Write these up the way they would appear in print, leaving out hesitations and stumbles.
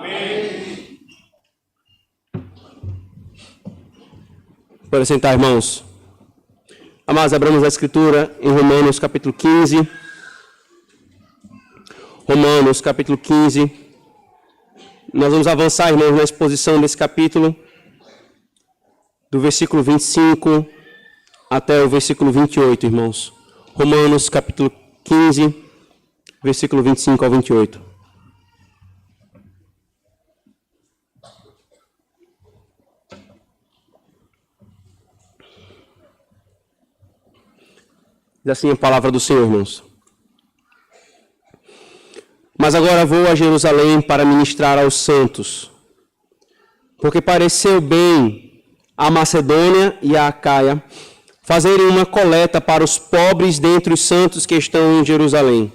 Amém. Pode sentar, irmãos. Amados, abramos a Escritura em Romanos capítulo 15. Romanos capítulo 15. Nós vamos avançar, irmãos, na exposição desse capítulo, do versículo 25 até o versículo 28, irmãos. Romanos capítulo 15, versículo 25 ao 28. Diz assim a palavra do Senhor, irmãos. Mas agora vou a Jerusalém para ministrar aos santos, porque pareceu bem a Macedônia e a Acaia fazerem uma coleta para os pobres dentre os santos que estão em Jerusalém.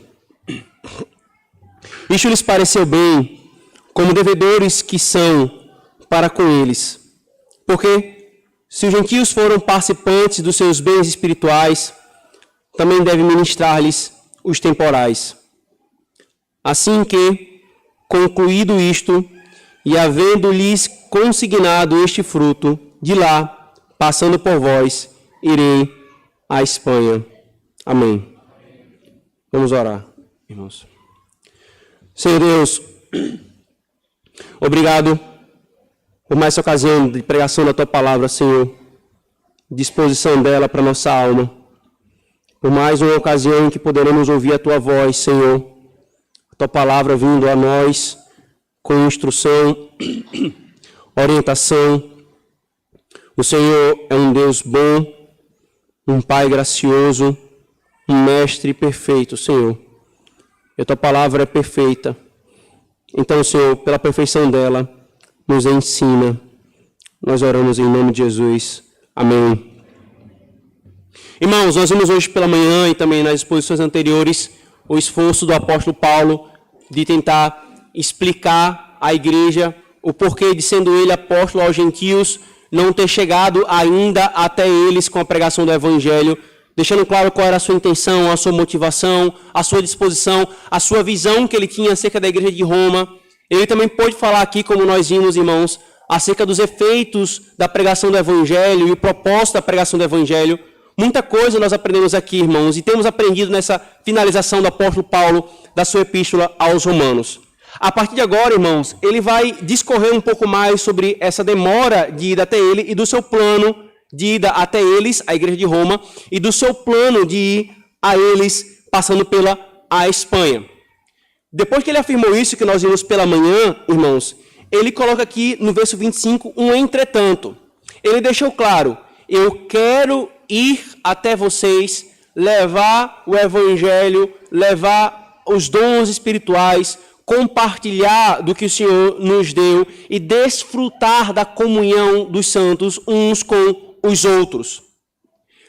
Isto lhes pareceu bem, como devedores que são para com eles. Porque, se os gentios foram participantes dos seus bens espirituais, também deve ministrar-lhes os temporais. Assim que, concluído isto, e havendo-lhes consignado este fruto, de lá, passando por vós, irei à Espanha. Amém. Vamos orar, irmãos. Senhor Deus, obrigado por mais essa ocasião de pregação da Tua palavra, Senhor. Disposição dela para nossa alma. Por mais uma ocasião em que poderemos ouvir a Tua voz, Senhor. A Tua palavra vindo a nós com instrução, orientação. O Senhor é um Deus bom, um Pai gracioso, um Mestre perfeito, Senhor. E a Tua palavra é perfeita. Então, Senhor, pela perfeição dela, nos ensina. Nós oramos em nome de Jesus. Amém. Irmãos, nós vimos hoje pela manhã e também nas exposições anteriores o esforço do apóstolo Paulo de tentar explicar à igreja o porquê de, sendo ele apóstolo aos gentios, não ter chegado ainda até eles com a pregação do evangelho, deixando claro qual era a sua intenção, a sua motivação, a sua disposição, a sua visão que ele tinha acerca da igreja de Roma. Ele também pôde falar aqui, como nós vimos, irmãos, acerca dos efeitos da pregação do evangelho e o propósito da pregação do evangelho. Muita coisa nós aprendemos aqui, irmãos, e temos aprendido nessa finalização do apóstolo Paulo da sua epístola aos Romanos. A partir de agora, irmãos, ele vai discorrer um pouco mais sobre essa demora de ida até ele e do seu plano de ida até eles, a igreja de Roma, e do seu plano de ir a eles passando pela a Espanha. Depois que ele afirmou isso, que nós vimos pela manhã, irmãos, ele coloca aqui no verso 25 um entretanto. Ele deixou claro, eu quero ir até vocês, levar o evangelho, levar os dons espirituais, compartilhar do que o Senhor nos deu e desfrutar da comunhão dos santos uns com os outros.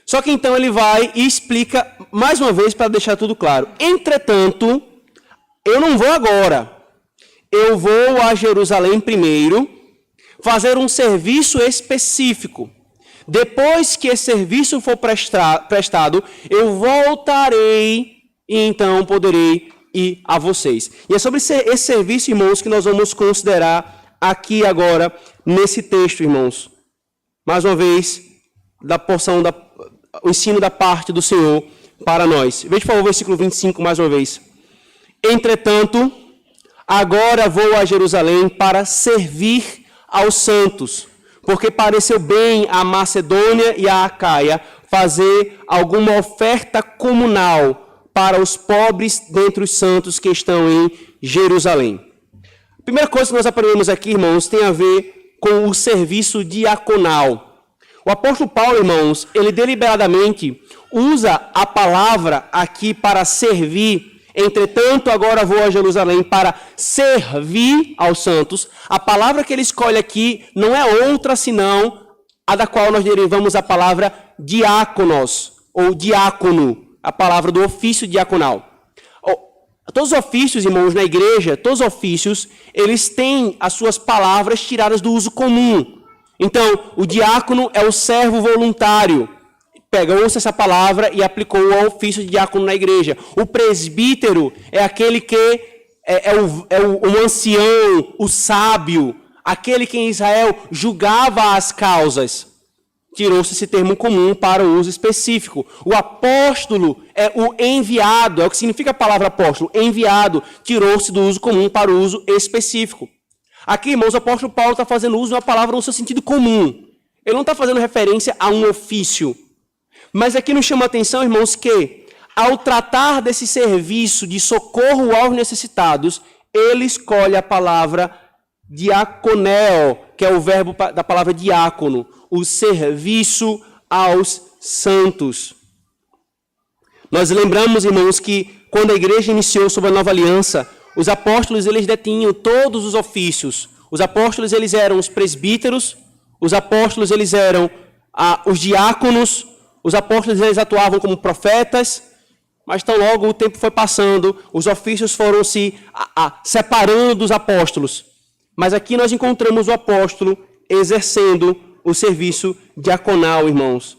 Só que então ele vai e explica mais uma vez para deixar tudo claro. Entretanto, eu não vou agora. Eu vou a Jerusalém primeiro, fazer um serviço específico. Depois que esse serviço for prestado, eu voltarei e então poderei ir a vocês. E é sobre esse serviço, irmãos, que nós vamos considerar aqui agora, nesse texto, irmãos. Mais uma vez, da porção, o ensino da parte do Senhor para nós. Veja, por favor, o versículo 25 mais uma vez. Entretanto, agora vou a Jerusalém para servir aos santos, porque pareceu bem a Macedônia e a Acaia fazer alguma oferta comunal para os pobres dentre os santos que estão em Jerusalém. A primeira coisa que nós aprendemos aqui, irmãos, tem a ver com o serviço diaconal. O apóstolo Paulo, irmãos, ele deliberadamente usa a palavra aqui para servir. Entretanto, agora vou a Jerusalém para servir aos santos. A palavra que ele escolhe aqui não é outra senão a da qual nós derivamos a palavra diáconos, ou diácono, a palavra do ofício diaconal. Todos os ofícios, irmãos, na igreja, todos os ofícios, eles têm as suas palavras tiradas do uso comum. Então, o diácono é o servo voluntário. Pegou-se essa palavra e aplicou ao ofício de diácono na igreja. O presbítero é aquele que o ancião, o sábio, aquele que em Israel julgava as causas. Tirou-se esse termo comum para o uso específico. O apóstolo é o enviado, é o que significa a palavra apóstolo, enviado. Tirou-se do uso comum para o uso específico. Aqui, irmãos, o apóstolo Paulo está fazendo uso de uma palavra no seu sentido comum. Ele não está fazendo referência a um ofício. Mas aqui nos chama a atenção, irmãos, que ao tratar desse serviço de socorro aos necessitados, ele escolhe a palavra diaconeo, que é o verbo da palavra diácono, o serviço aos santos. Nós lembramos, irmãos, que quando a igreja iniciou sob a nova aliança, os apóstolos eles detinham todos os ofícios. Os apóstolos eles eram os presbíteros, os apóstolos eles eram os diáconos, os apóstolos eles atuavam como profetas, mas tão logo o tempo foi passando, os ofícios foram se separando dos apóstolos. Mas aqui nós encontramos o apóstolo exercendo o serviço diaconal, irmãos.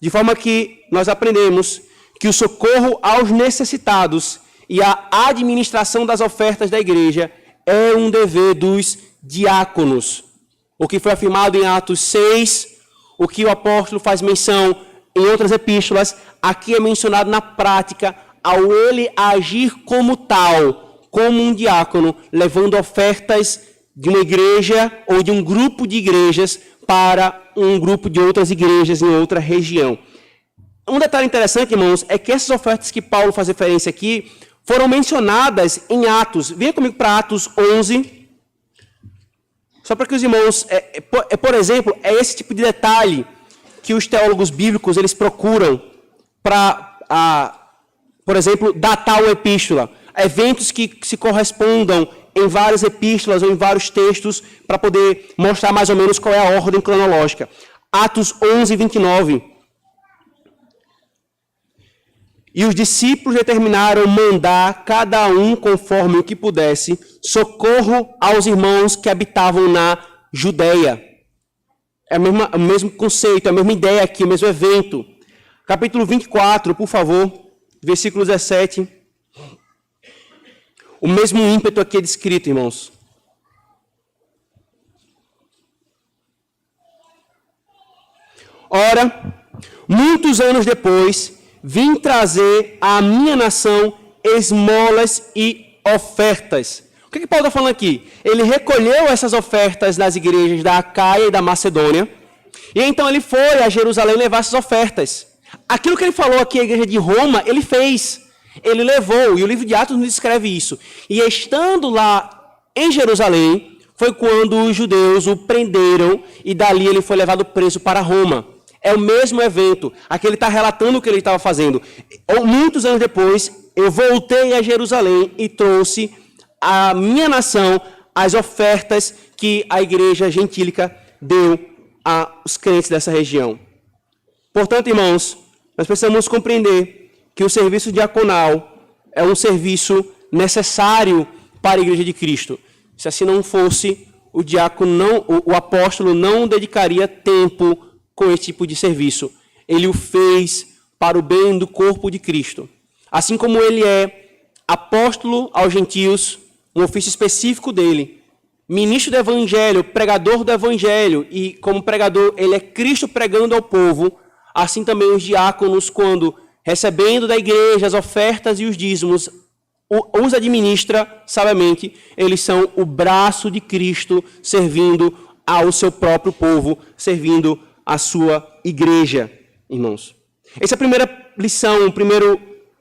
De forma que nós aprendemos que o socorro aos necessitados e a administração das ofertas da igreja é um dever dos diáconos. O que foi afirmado em Atos 6, o que o apóstolo faz menção em outras epístolas, aqui é mencionado na prática ao ele agir como tal, como um diácono, levando ofertas de uma igreja ou de um grupo de igrejas para um grupo de outras igrejas em outra região. Um detalhe interessante, irmãos, é que essas ofertas que Paulo faz referência aqui foram mencionadas em Atos. Venha comigo para Atos 11. Só para que os irmãos... por exemplo, é esse tipo de detalhe que os teólogos bíblicos eles procuram para, por exemplo, datar uma epístola. Eventos que se correspondam em várias epístolas ou em vários textos para poder mostrar mais ou menos qual é a ordem cronológica. Atos 11, 29. E os discípulos determinaram mandar, cada um conforme o que pudesse, socorro aos irmãos que habitavam na Judeia. É o mesmo conceito, é a mesma ideia aqui, o mesmo evento. Capítulo 24, por favor, versículo 17. O mesmo ímpeto aqui é descrito, irmãos. Ora, muitos anos depois, vim trazer à minha nação esmolas e ofertas. O que Paulo está falando aqui? Ele recolheu essas ofertas das igrejas da Acaia e da Macedônia, e então ele foi a Jerusalém levar essas ofertas. Aquilo que ele falou aqui, a igreja de Roma, ele fez. Ele levou, e o livro de Atos nos descreve isso. E estando lá em Jerusalém, foi quando os judeus o prenderam, e dali ele foi levado preso para Roma. É o mesmo evento. Aqui ele está relatando o que ele estava fazendo. Muitos anos depois, eu voltei a Jerusalém e trouxe à minha nação as ofertas que a igreja gentílica deu aos crentes dessa região. Portanto, irmãos, nós precisamos compreender que o serviço diaconal é um serviço necessário para a igreja de Cristo. Se assim não fosse, o apóstolo não dedicaria tempo com esse tipo de serviço. Ele o fez para o bem do corpo de Cristo. Assim como ele é apóstolo aos gentios, um ofício específico dele, ministro do evangelho, pregador do evangelho, e como pregador ele é Cristo pregando ao povo, assim também os diáconos, quando recebendo da igreja as ofertas e os dízimos, os administra sabiamente, eles são o braço de Cristo servindo ao seu próprio povo, servindo a sua igreja, irmãos. Essa é a primeira lição, a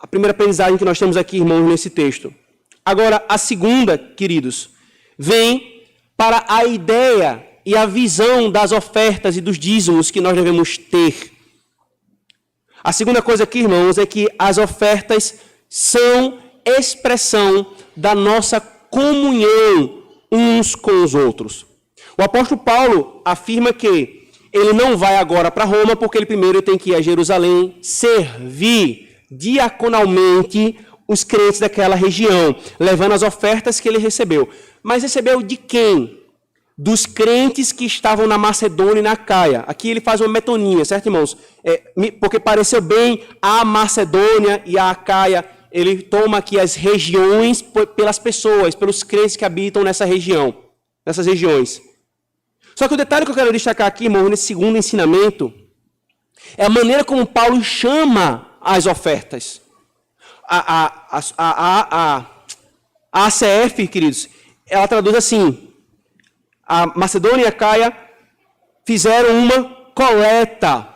primeira aprendizagem que nós temos aqui, irmãos, nesse texto. Agora, a segunda, queridos, vem para a ideia e a visão das ofertas e dos dízimos que nós devemos ter. A segunda coisa aqui, irmãos, é que as ofertas são expressão da nossa comunhão uns com os outros. O apóstolo Paulo afirma que ele não vai agora para Roma, porque ele primeiro tem que ir a Jerusalém servir diaconalmente os crentes daquela região, levando as ofertas que ele recebeu. Mas recebeu de quem? Dos crentes que estavam na Macedônia e na Acaia. Aqui ele faz uma metonímia, certo, irmãos? Porque pareceu bem a Macedônia e a Acaia ele toma aqui as regiões pelas pessoas, pelos crentes que habitam nessas regiões. Só que o detalhe que eu quero destacar aqui, irmão, nesse segundo ensinamento, é a maneira como Paulo chama as ofertas. A ACF, queridos, ela traduz assim: a Macedônia e a Caia fizeram uma coleta.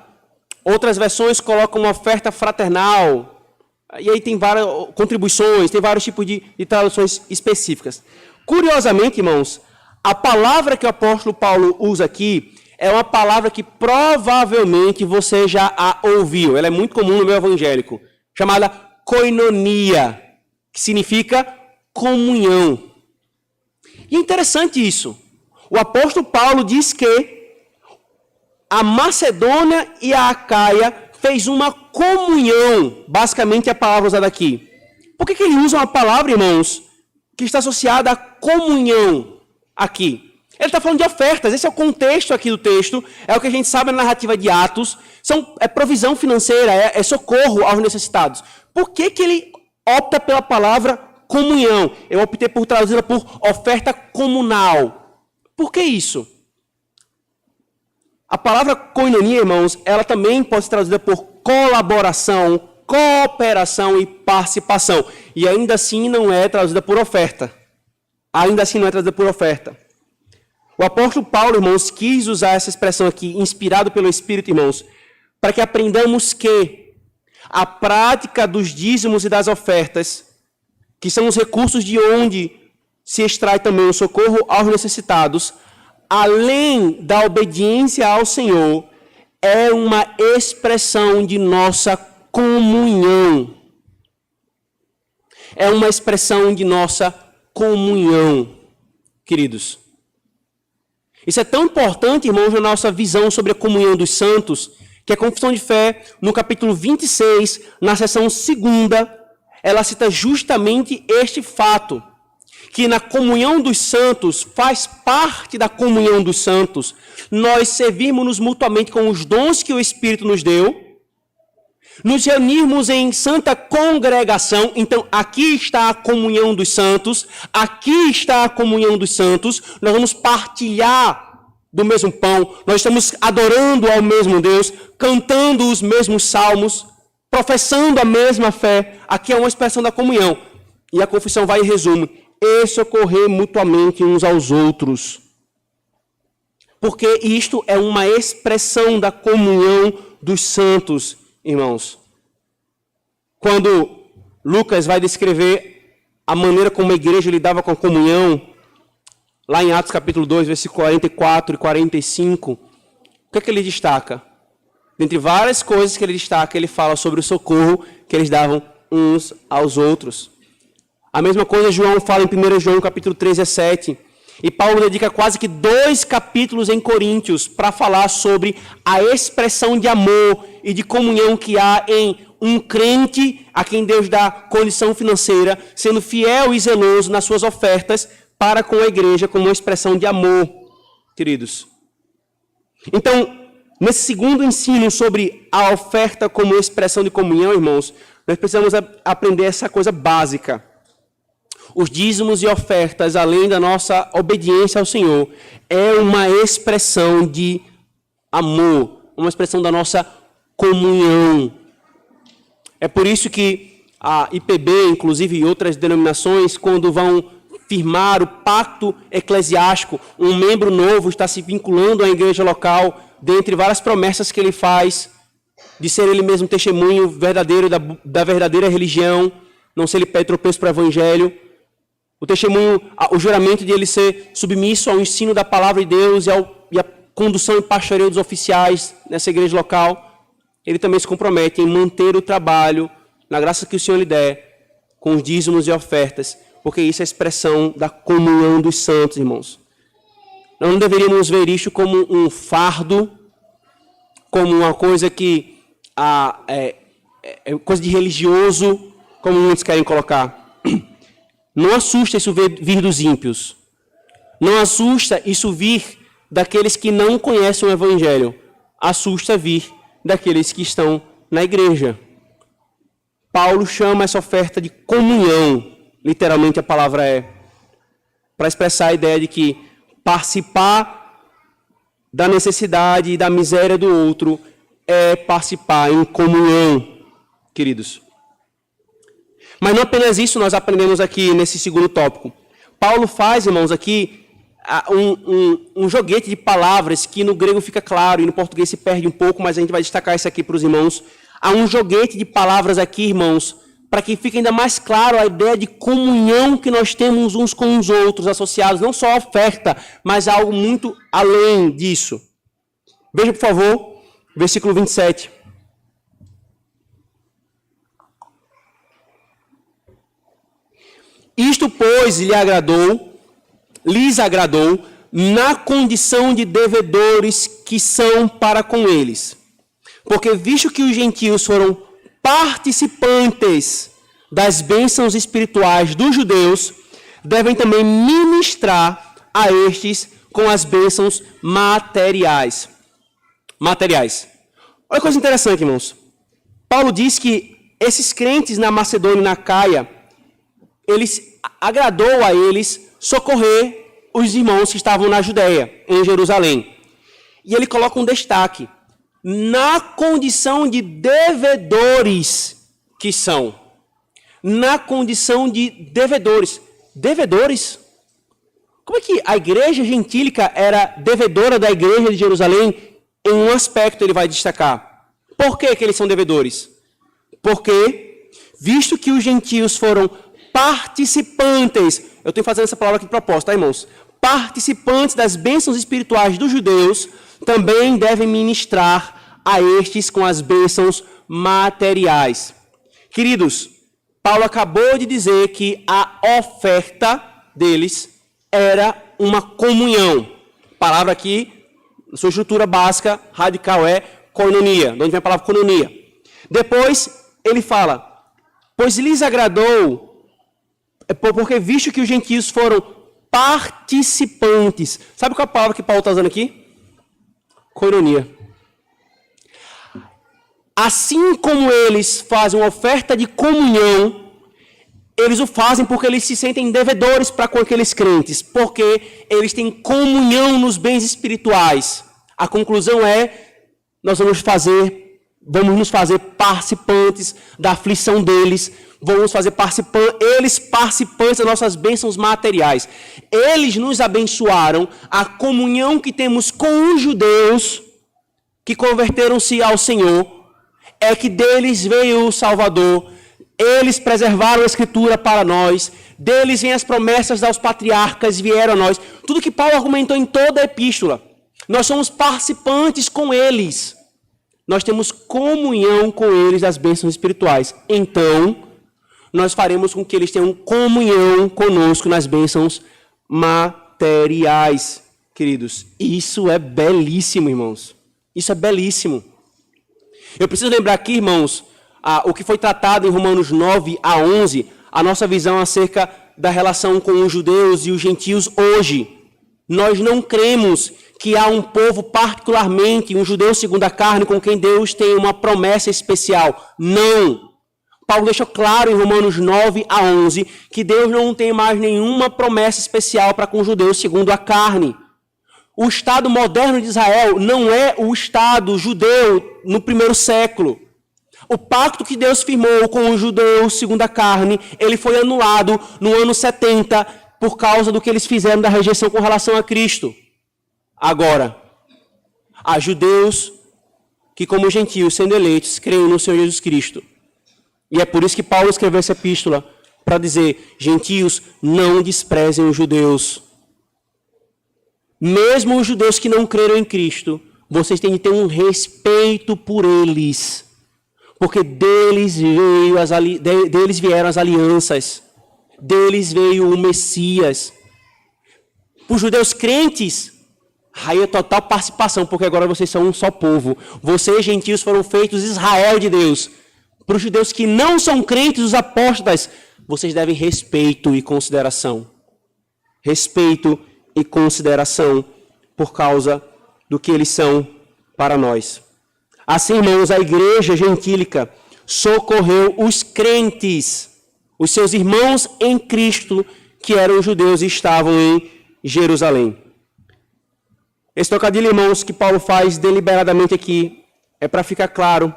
Outras versões colocam uma oferta fraternal. E aí tem várias contribuições, tem vários tipos de traduções específicas. Curiosamente, irmãos, a palavra que o apóstolo Paulo usa aqui é uma palavra que provavelmente você já a ouviu. Ela é muito comum no meio evangélico, chamada koinonia, que significa comunhão. E é interessante isso. O apóstolo Paulo diz que a Macedônia e a Acaia fez uma comunhão, basicamente é a palavra usada aqui. Por que ele usa uma palavra, irmãos, que está associada à comunhão aqui? Ele está falando de ofertas, esse é o contexto aqui do texto, é o que a gente sabe na narrativa de Atos, é provisão financeira, é socorro aos necessitados. Por que ele opta pela palavra comunhão? Eu optei por traduzê-la por oferta comunal. Por que isso? A palavra koinonia, irmãos, ela também pode ser traduzida por colaboração, cooperação e participação. E ainda assim não é traduzida por oferta. O apóstolo Paulo, irmãos, quis usar essa expressão aqui, inspirado pelo Espírito, irmãos, para que aprendamos que a prática dos dízimos e das ofertas, que são os recursos de onde se extrai também o socorro aos necessitados, além da obediência ao Senhor, é uma expressão de nossa comunhão. É uma expressão de nossa comunhão, queridos. Isso é tão importante, irmãos, na nossa visão sobre a comunhão dos santos, que a Confissão de Fé, no capítulo 26, na seção 2ª, ela cita justamente este fato, que na comunhão dos santos, faz parte da comunhão dos santos, nós servirmos mutuamente com os dons que o Espírito nos deu, nos reunirmos em santa congregação. Então, aqui está a comunhão dos santos, aqui está a comunhão dos santos, nós vamos partilhar do mesmo pão, nós estamos adorando ao mesmo Deus, cantando os mesmos salmos, professando a mesma fé. Aqui é uma expressão da comunhão. E a confissão vai em resumo: e socorrer mutuamente uns aos outros. Porque isto é uma expressão da comunhão dos santos, irmãos. Quando Lucas vai descrever a maneira como a igreja lidava com a comunhão, lá em Atos capítulo 2, versículo 44 e 45, o que é que ele destaca? Dentre várias coisas que ele destaca, ele fala sobre o socorro que eles davam uns aos outros. A mesma coisa João fala em 1 João capítulo 3, 17. E Paulo dedica quase que 2 capítulos em Coríntios para falar sobre a expressão de amor e de comunhão que há em um crente a quem Deus dá condição financeira, sendo fiel e zeloso nas suas ofertas para com a igreja como uma expressão de amor, queridos. Então, nesse segundo ensino sobre a oferta como expressão de comunhão, irmãos, nós precisamos aprender essa coisa básica. Os dízimos e ofertas, além da nossa obediência ao Senhor, é uma expressão de amor, uma expressão da nossa comunhão. É por isso que a IPB, inclusive, e outras denominações, quando vão firmar o pacto eclesiástico, um membro novo está se vinculando à igreja local, dentre várias promessas que ele faz, de ser ele mesmo testemunho verdadeiro da verdadeira religião, não ser ele pé tropeço para o evangelho. O testemunho, o juramento de ele ser submisso ao ensino da palavra de Deus e à condução e pastoreio dos oficiais nessa igreja local, ele também se compromete em manter o trabalho, na graça que o Senhor lhe der, com os dízimos e ofertas, porque isso é a expressão da comunhão dos santos, irmãos. Nós não deveríamos ver isso como um fardo, como uma coisa que é coisa de religioso, como muitos querem colocar. Não assusta isso vir dos ímpios. Não assusta isso vir daqueles que não conhecem o Evangelho. Assusta vir daqueles que estão na igreja. Paulo chama essa oferta de comunhão, literalmente a palavra é, para expressar a ideia de que participar da necessidade e da miséria do outro é participar em comunhão, queridos. Mas não apenas isso nós aprendemos aqui nesse segundo tópico. Paulo faz, irmãos, aqui um joguete de palavras que no grego fica claro e no português se perde um pouco, mas a gente vai destacar isso aqui para os irmãos. Há um joguete de palavras aqui, irmãos, para que fique ainda mais claro a ideia de comunhão que nós temos uns com os outros, associados não só à oferta, mas a algo muito além disso. Veja, por favor, versículo 27. Isto, pois, lhes agradou, na condição de devedores que são para com eles. Porque, visto que os gentios foram participantes das bênçãos espirituais dos judeus, devem também ministrar a estes com as bênçãos materiais. Olha que coisa interessante, irmãos. Paulo diz que esses crentes na Macedônia e na Caia, agradou a eles socorrer os irmãos que estavam na Judéia, em Jerusalém. E ele coloca um destaque. Na condição de devedores que são. Na condição de devedores. Devedores? Como é que a igreja gentílica era devedora da igreja de Jerusalém? Em um aspecto ele vai destacar. Por que eles são devedores? Porque, visto que os gentios foram participantes, eu estou fazendo essa palavra aqui de propósito, tá, irmãos? Participantes das bênçãos espirituais dos judeus, também devem ministrar a estes com as bênçãos materiais. Queridos, Paulo acabou de dizer que a oferta deles era uma comunhão. A palavra aqui, sua estrutura básica, radical, é koinonia, de onde vem a palavra koinonia. Depois, ele fala, pois lhes agradou, porque visto que os gentios foram participantes. Sabe qual é a palavra que Paulo está usando aqui? Koinonia. Assim como eles fazem uma oferta de comunhão, eles o fazem porque eles se sentem devedores para com aqueles crentes, porque eles têm comunhão nos bens espirituais. A conclusão é, nós vamos nos fazer participantes da aflição deles, vamos fazer participantes das nossas bênçãos materiais. Eles nos abençoaram, a comunhão que temos com os judeus que converteram-se ao Senhor, é que deles veio o Salvador, eles preservaram a Escritura para nós, deles vêm as promessas aos patriarcas, vieram a nós. Tudo que Paulo argumentou em toda a epístola, nós somos participantes com eles. Nós temos comunhão com eles das bênçãos espirituais. Então, nós faremos com que eles tenham comunhão conosco nas bênçãos materiais, queridos. Isso é belíssimo, irmãos. Isso é belíssimo. Eu preciso lembrar aqui, irmãos, o que foi tratado em Romanos 9 a 11, a nossa visão acerca da relação com os judeus e os gentios hoje. Nós não cremos que há um povo particularmente, um judeu segundo a carne, com quem Deus tem uma promessa especial. Não. Paulo deixou claro em Romanos 9 a 11 que Deus não tem mais nenhuma promessa especial para com os judeus segundo a carne. O Estado moderno de Israel não é o Estado judeu no primeiro século. O pacto que Deus firmou com os judeus segundo a carne, ele foi anulado no ano 70 por causa do que eles fizeram da rejeição com relação a Cristo. Agora, há judeus que, como gentios, sendo eleitos, creem no Senhor Jesus Cristo. E é por isso que Paulo escreveu essa epístola, para dizer, gentios, não desprezem os judeus. Mesmo os judeus que não creram em Cristo, vocês têm que ter um respeito por eles. Porque deles vieram as alianças. Deles veio o Messias. Para os judeus crentes, aí é total participação, porque agora vocês são um só povo. Vocês, gentios, foram feitos Israel de Deus. Para os judeus que não são crentes, os apóstolos, vocês devem respeito e consideração. Respeito e consideração por causa do que eles são para nós. Assim, irmãos, a igreja gentílica socorreu os crentes, os seus irmãos em Cristo, que eram judeus e estavam em Jerusalém. Esse trocadilho, irmãos, que Paulo faz deliberadamente aqui, é para ficar claro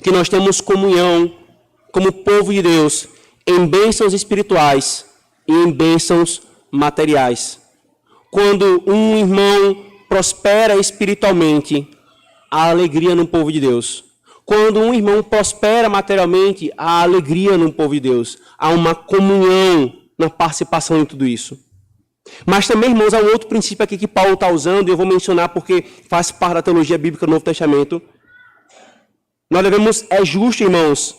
que nós temos comunhão como povo de Deus em bênçãos espirituais e em bênçãos materiais. Quando um irmão prospera espiritualmente, há alegria no povo de Deus. Quando um irmão prospera materialmente, há alegria no povo de Deus. Há uma comunhão na participação em tudo isso. Mas também, irmãos, há um outro princípio aqui que Paulo está usando, e eu vou mencionar porque faz parte da teologia bíblica do Novo Testamento. Nós devemos, é justo, irmãos,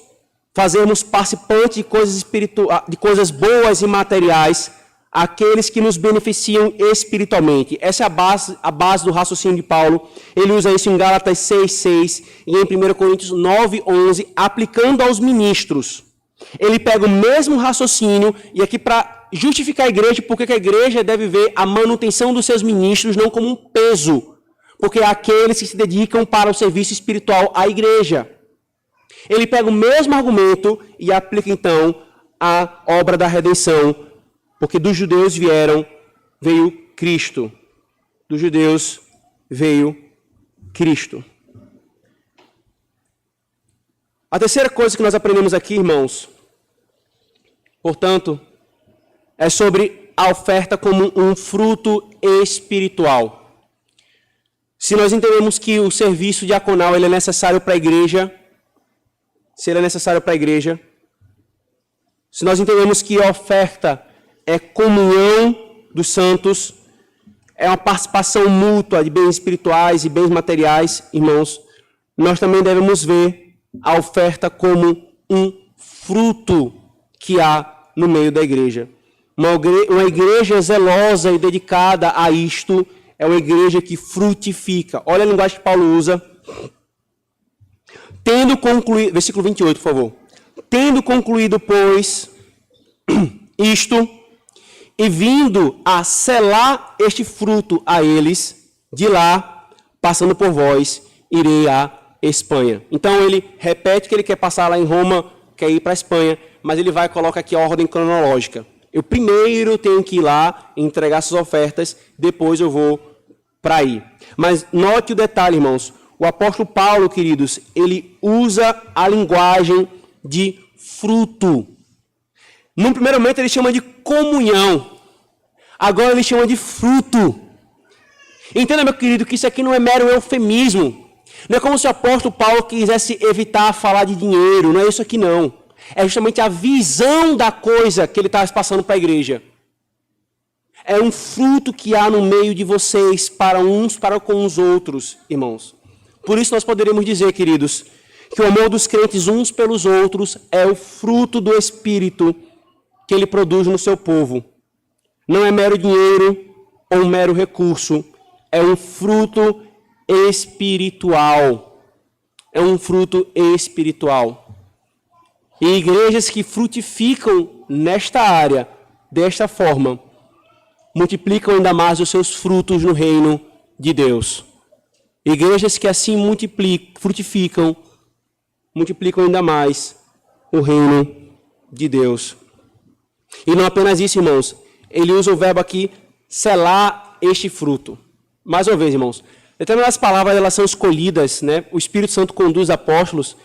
fazermos participantes de coisas boas e materiais, aqueles que nos beneficiam espiritualmente. Essa é a base do raciocínio de Paulo. Ele usa isso em Gálatas 6:6 e em 1 Coríntios 9:11, aplicando aos ministros. Ele pega o mesmo raciocínio, e aqui para justificar a igreja, porque a igreja deve ver a manutenção dos seus ministros não como um peso, porque é aqueles que se dedicam para o serviço espiritual à igreja. Ele pega o mesmo argumento e aplica então a obra da redenção, porque dos judeus veio Cristo. Dos judeus veio Cristo. A terceira coisa que nós aprendemos aqui, irmãos, portanto, é sobre a oferta como um fruto espiritual. Se nós entendemos que o serviço diaconal ele é necessário para a igreja, se ele é necessário para a igreja, se nós entendemos que a oferta é comunhão dos santos, é uma participação mútua de bens espirituais e bens materiais, irmãos, nós também devemos ver a oferta como um fruto que há no meio da igreja. Uma igreja zelosa e dedicada a isto é uma igreja que frutifica. Olha a linguagem que Paulo usa. Tendo concluído, versículo 28, por favor. Tendo concluído, pois, isto, e vindo a selar este fruto a eles, de lá, passando por vós, irei à Espanha. Então ele repete que ele quer passar lá em Roma, quer ir para a Espanha, mas ele vai e coloca aqui a ordem cronológica. Eu primeiro tenho que ir lá, entregar essas ofertas, depois eu vou para aí. Mas note o detalhe, irmãos. O apóstolo Paulo, queridos, ele usa a linguagem de fruto. No primeiro momento ele chama de comunhão. Agora ele chama de fruto. Entenda, meu querido, que isso aqui não é mero eufemismo. Não é como se o apóstolo Paulo quisesse evitar falar de dinheiro. Não é isso aqui, não. É justamente a visão da coisa que ele está passando para a igreja. É um fruto que há no meio de vocês, para uns, para com os outros, irmãos. Por isso nós poderíamos dizer, queridos, que o amor dos crentes uns pelos outros é o fruto do Espírito que ele produz no seu povo. Não é mero dinheiro ou um mero recurso. É um fruto espiritual. É um fruto espiritual. E igrejas que frutificam nesta área, desta forma, multiplicam ainda mais os seus frutos no reino de Deus. Igrejas que assim frutificam, multiplicam ainda mais o reino de Deus. E não apenas isso, irmãos. Ele usa o verbo aqui, selar este fruto. Mais uma vez, irmãos. Determinadas palavras, elas são escolhidas, né? O Espírito Santo conduz apóstolos.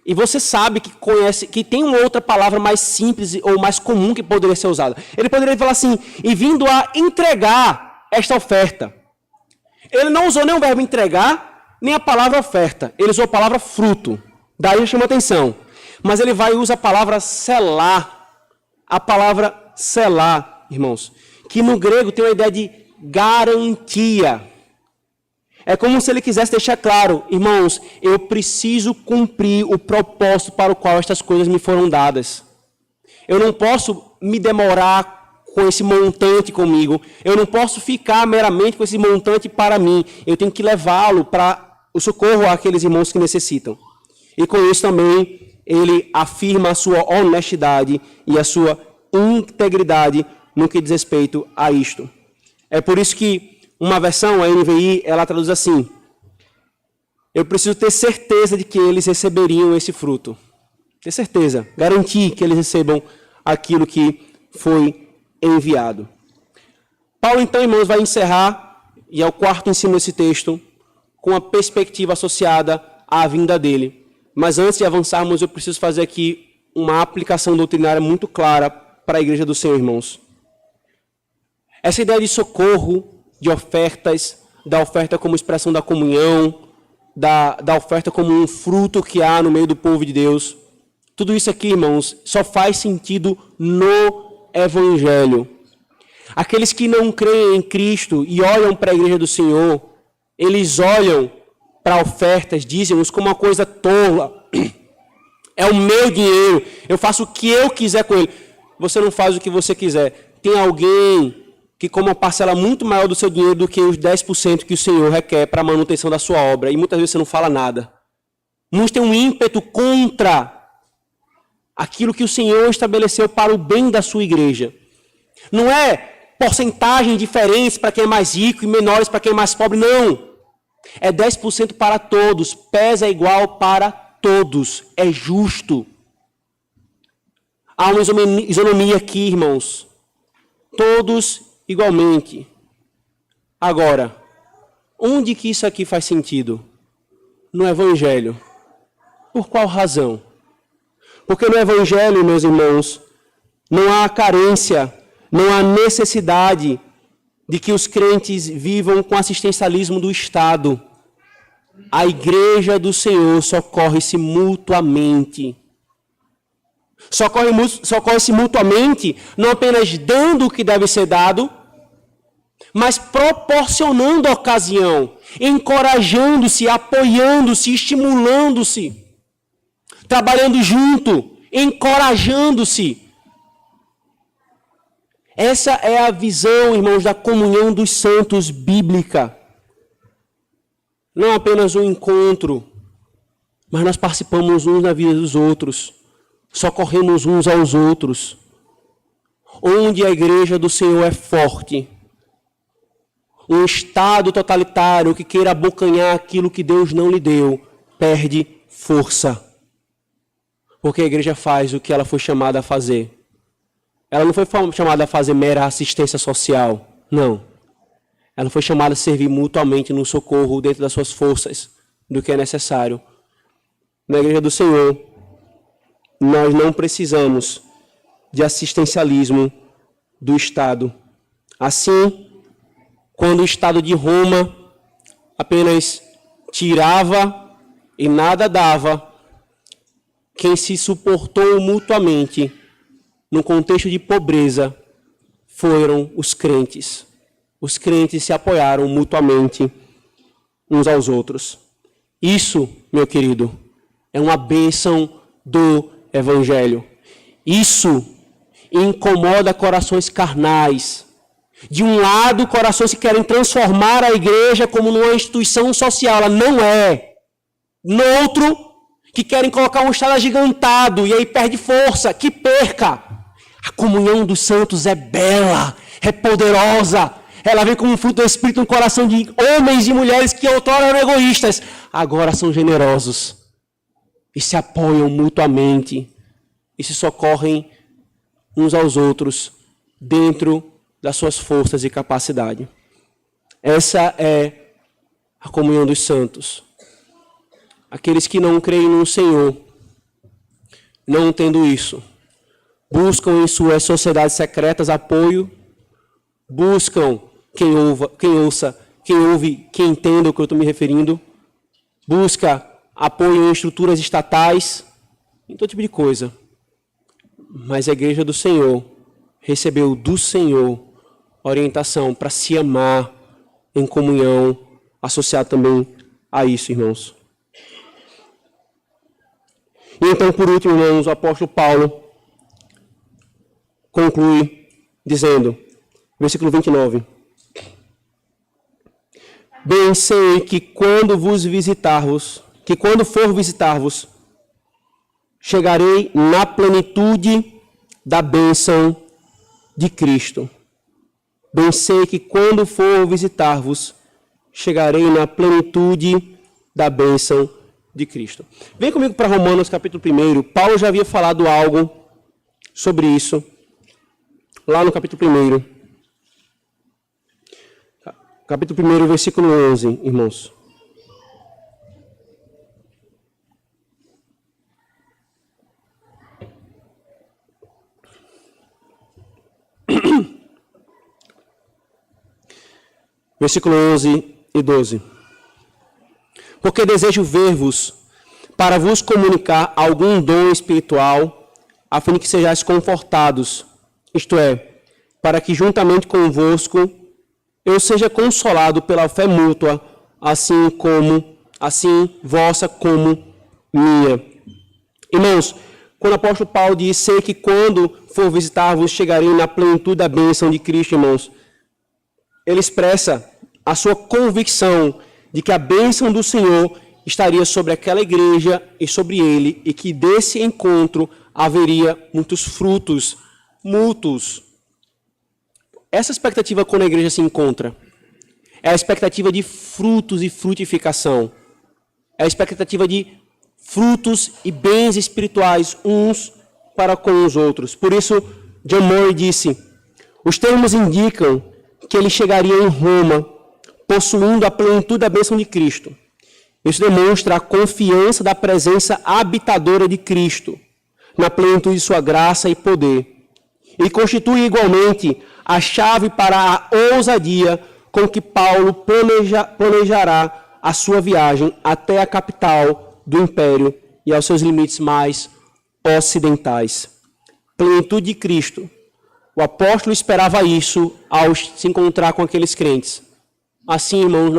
E você sabe que conhece, que tem uma outra palavra mais simples ou mais comum que poderia ser usada. Ele poderia falar assim, e vindo a entregar esta oferta. Ele não usou nem o verbo entregar, nem a palavra oferta. Ele usou a palavra fruto. Daí chama atenção. Mas ele vai e usa a palavra selar. A palavra selar, irmãos, que no grego tem uma ideia de garantia. É como se ele quisesse deixar claro, irmãos, eu preciso cumprir o propósito para o qual estas coisas me foram dadas. Eu não posso me demorar com esse montante comigo. Eu não posso ficar meramente com esse montante para mim. Eu tenho que levá-lo para o socorro àqueles irmãos que necessitam. E com isso também ele afirma a sua honestidade e a sua integridade no que diz respeito a isto. É por isso que uma versão, a NVI, ela traduz assim: eu preciso ter certeza de que eles receberiam esse fruto. Ter certeza, garantir que eles recebam aquilo que foi enviado. Paulo, então, irmãos, vai encerrar, e é o quarto ensino desse texto, com a perspectiva associada à vinda dele. Mas antes de avançarmos, eu preciso fazer aqui uma aplicação doutrinária muito clara para a igreja do Senhor, irmãos. Essa ideia de socorro, de ofertas, da oferta como expressão da comunhão, da oferta como um fruto que há no meio do povo de Deus, tudo isso aqui, irmãos, só faz sentido no Evangelho. Aqueles que não creem em Cristo e olham para a igreja do Senhor, eles olham para ofertas, dizem-nos como uma coisa tola. É o meu dinheiro, eu faço o que eu quiser com ele. Você não faz o que você quiser. Tem alguém que come uma parcela muito maior do seu dinheiro do que os 10% que o Senhor requer para a manutenção da sua obra. E muitas vezes você não fala nada. Muitos têm um ímpeto contra aquilo que o Senhor estabeleceu para o bem da sua igreja. Não é porcentagens diferentes para quem é mais rico e menores para quem é mais pobre, não. É 10% para todos, pesa igual para todos, é justo. Há uma isonomia aqui, irmãos. Todos igualmente. Agora, onde que isso aqui faz sentido? No Evangelho. Por qual razão? Porque no Evangelho, meus irmãos, não há carência, não há necessidade de que os crentes vivam com assistencialismo do Estado. A igreja do Senhor socorre-se mutuamente. Socorre-se mutuamente, não apenas dando o que deve ser dado, mas proporcionando a ocasião, encorajando-se, apoiando-se, estimulando-se, trabalhando junto, encorajando-se. Essa é a visão, irmãos, da comunhão dos santos bíblica. Não apenas um encontro, mas nós participamos uns na vida dos outros, socorremos uns aos outros. Onde a igreja do Senhor é forte, um Estado totalitário que queira abocanhar aquilo que Deus não lhe deu, perde força. Porque a igreja faz o que ela foi chamada a fazer. Ela não foi chamada a fazer mera assistência social, não. Ela foi chamada a servir mutuamente no socorro dentro das suas forças, do que é necessário. Na igreja do Senhor, nós não precisamos de assistencialismo do Estado. Assim, quando o Estado de Roma apenas tirava e nada dava, quem se suportou mutuamente no contexto de pobreza foram os crentes. Os crentes se apoiaram mutuamente uns aos outros. Isso, meu querido, é uma bênção do Evangelho. Isso incomoda corações carnais. De um lado, corações que querem transformar a igreja como numa instituição social. Ela não é. No outro, que querem colocar um Estado agigantado e aí perde força. Que perca. A comunhão dos santos é bela, é poderosa. Ela vem como um fruto do Espírito no coração de homens e mulheres que outrora eram egoístas. Agora são generosos. E se apoiam mutuamente. E se socorrem uns aos outros dentro das suas forças e capacidade. Essa é a comunhão dos santos. Aqueles que não creem no Senhor, não tendo isso, buscam em suas sociedades secretas apoio, buscam quem ouve, quem entenda o que eu estou me referindo, busca apoio em estruturas estatais, em todo tipo de coisa. Mas a igreja do Senhor recebeu do Senhor orientação para se amar em comunhão, associado também a isso, irmãos. E então, por último, irmãos, o apóstolo Paulo conclui dizendo, versículo 29, bem sei que quando for visitar-vos, chegarei na plenitude da bênção de Cristo. Bem sei que quando for visitar-vos, chegarei na plenitude da bênção de Cristo. Vem comigo para Romanos capítulo 1. Paulo já havia falado algo sobre isso, lá no capítulo 1. Capítulo 1, versículo 11, irmãos. Versículo 11 e 12. Porque desejo ver-vos para vos comunicar algum dom espiritual, a fim de que sejais confortados, isto é, para que juntamente convosco eu seja consolado pela fé mútua, assim vossa como minha. Irmãos, quando o apóstolo Paulo diz, sei que quando for visitar-vos chegarei na plenitude da bênção de Cristo, irmãos, ele expressa a sua convicção de que a bênção do Senhor estaria sobre aquela igreja e sobre ele, e que desse encontro haveria muitos frutos mútuos. Essa expectativa quando a igreja se encontra é a expectativa de frutos e frutificação. É a expectativa de frutos e bens espirituais uns para com os outros. Por isso, John Moore disse, os termos indicam que ele chegaria em Roma, possuindo a plenitude da bênção de Cristo. Isso demonstra a confiança da presença habitadora de Cristo, na plenitude de sua graça e poder. E constitui igualmente a chave para a ousadia com que Paulo planejará a sua viagem até a capital do Império e aos seus limites mais ocidentais. Plenitude de Cristo. O apóstolo esperava isso ao se encontrar com aqueles crentes. Assim, irmãos,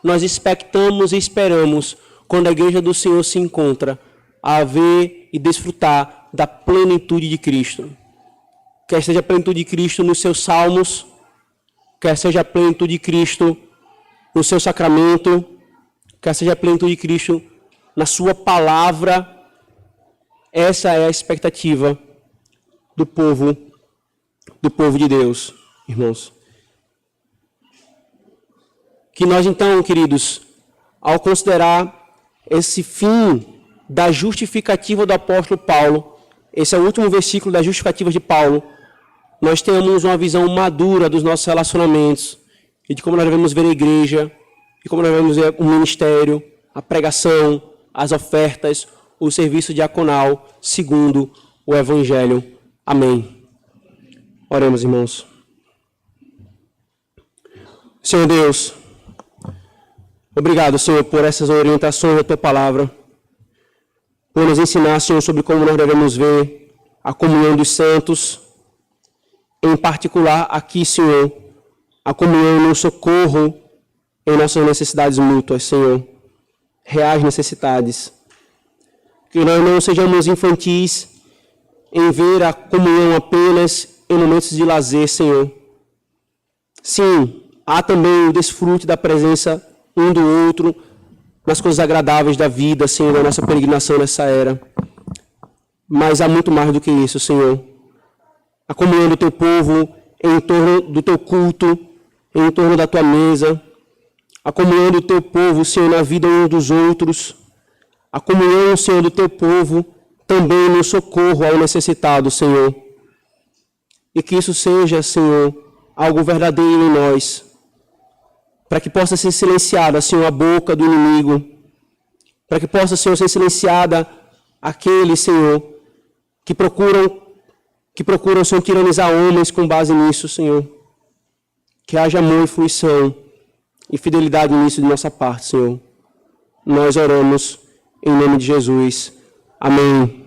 nós expectamos e esperamos, quando a igreja do Senhor se encontra, a ver e desfrutar da plenitude de Cristo. Quer seja a plenitude de Cristo nos seus salmos, quer seja a plenitude de Cristo no seu sacramento, quer seja a plenitude de Cristo na sua palavra. Essa é a expectativa do povo de Deus, irmãos. Que nós então, queridos, ao considerar esse fim da justificativa do apóstolo Paulo, esse é o último versículo da justificativa de Paulo, nós tenhamos uma visão madura dos nossos relacionamentos e de como nós devemos ver a igreja, e como nós devemos ver o ministério, a pregação, as ofertas, o serviço diaconal, segundo o Evangelho. Amém. Oremos, irmãos. Senhor Deus, obrigado, Senhor, por essas orientações da Tua Palavra, por nos ensinar, Senhor, sobre como nós devemos ver a comunhão dos santos, em particular aqui, Senhor, a comunhão no socorro em nossas necessidades mútuas, Senhor, reais necessidades. Que nós não sejamos infantis em ver a comunhão apenas em momentos de lazer, Senhor. Sim, há também o desfrute da presença um do outro nas coisas agradáveis da vida, Senhor, da nossa peregrinação nessa era. Mas há muito mais do que isso, Senhor. A comunhão do Teu povo em torno do Teu culto, em torno da Tua mesa. A comunhão do Teu povo, Senhor, na vida uns dos outros. A comunhão, Senhor, do Teu povo também no socorro ao necessitado, Senhor. E que isso seja, Senhor, algo verdadeiro em nós, para que possa ser silenciada, Senhor, a boca do inimigo, para que possa, Senhor, ser silenciada aqueles, Senhor, que procuram, Senhor, tiranizar homens com base nisso, Senhor. Que haja amor e fruição e fidelidade nisso de nossa parte, Senhor. Nós oramos em nome de Jesus. Amém.